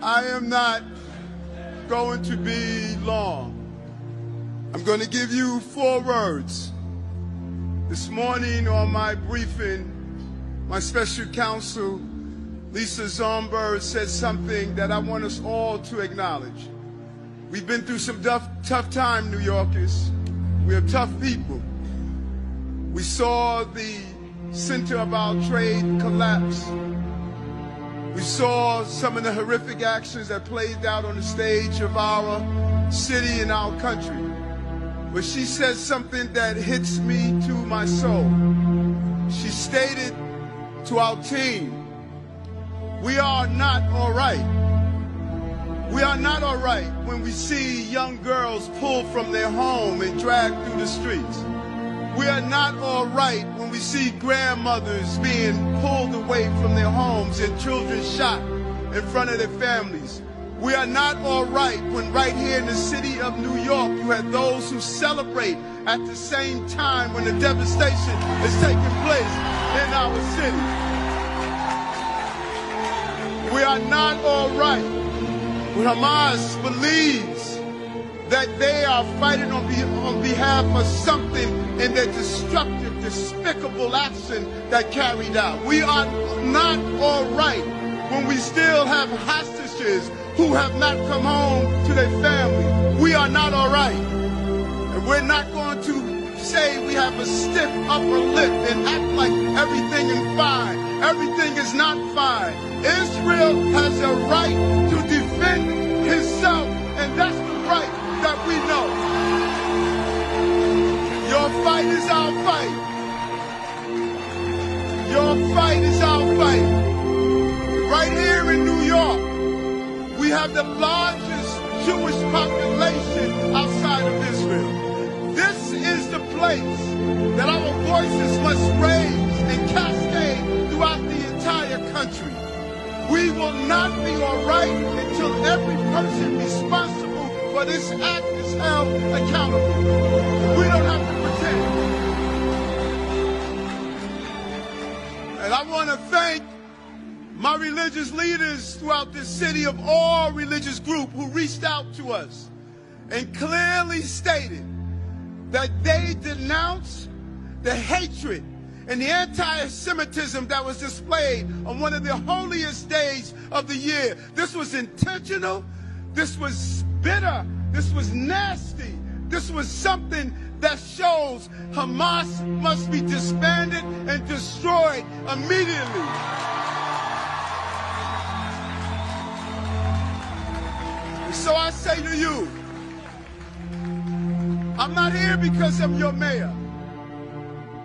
I am not going to be long. I'm going to give you 4 words. This morning on my briefing, my special counsel, Lisa Zomberg, said something that I want us all to acknowledge. We've been through some tough time, New Yorkers. We are tough people. We saw the center of our trade collapse. We saw some of the horrific actions that played out on the stage of our city and our country. But she said something that hits me to my soul. She stated to our team, we are not all right. We are not all right when we see young girls pulled from their home and dragged through the streets. We are not all right when we see grandmothers being pulled away from their homes and children shot in front of their families. We are not all right when right here in the city of New York you have those who celebrate at the same time when the devastation is taking place in our city. We are not all right when Hamas believes that they are fighting on behalf of something in their destructive, despicable action that carried out. We are not all right when we still have hostages who have not come home to their family. We are not all right. And we're not going to say we have a stiff upper lip and act like everything is fine. Everything is not fine. Israel has a right to defend himself, and that's the right that we know. Your fight is our fight. Your fight is our fight. Right here in New York, we have the largest Jewish population outside of Israel. This is the place that our voices must raise and cascade throughout the entire country. We will not be all right until every person responsible for this act is held accountable. We don't have to pretend. And I want to thank my religious leaders throughout this city of all religious groups who reached out to us and clearly stated that they denounced the hatred and the anti-Semitism that was displayed on one of the holiest days of the year. This was intentional. This was bitter. This was nasty. This was something that shows Hamas must be disbanded and destroyed immediately. So I say to you, I'm not here because I'm your mayor.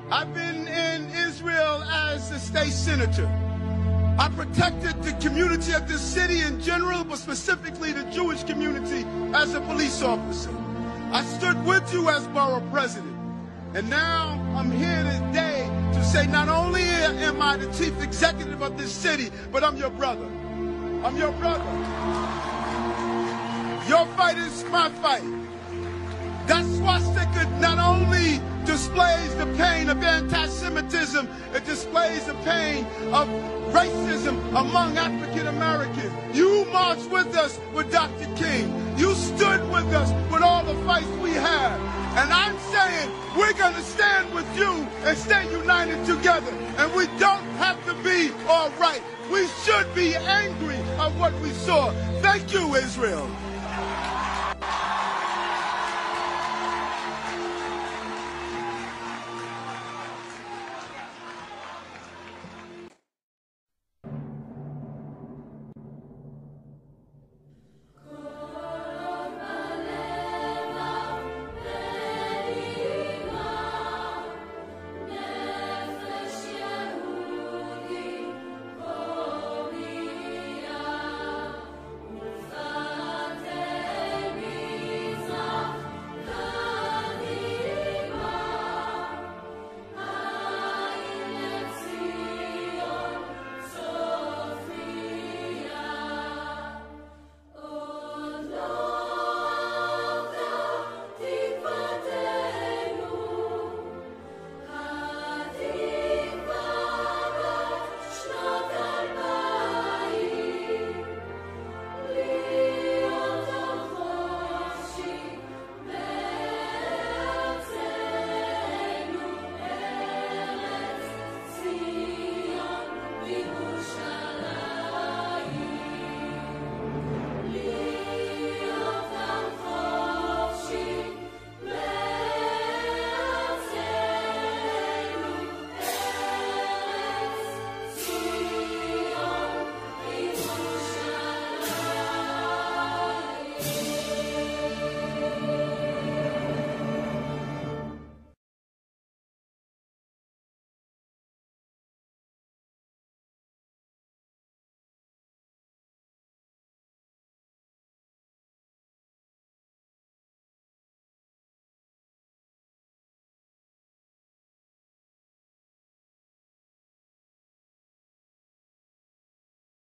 I've been in Israel as a state senator. I protected the community of this city in general, but specifically the Jewish community as a police officer. I stood with you as borough president. And now I'm here today to say not only am I the chief executive of this city, but I'm your brother. I'm your brother. Your fight is my fight. That swastika not only displays the pain of anti-Semitism, it displays the pain of racism among African Americans. You marched with us with Dr. King. You stood with us with all the fights we had. And I'm saying we're going to stand with you and stay united together. And we don't have to be all right. We should be angry at what we saw. Thank you, Israel.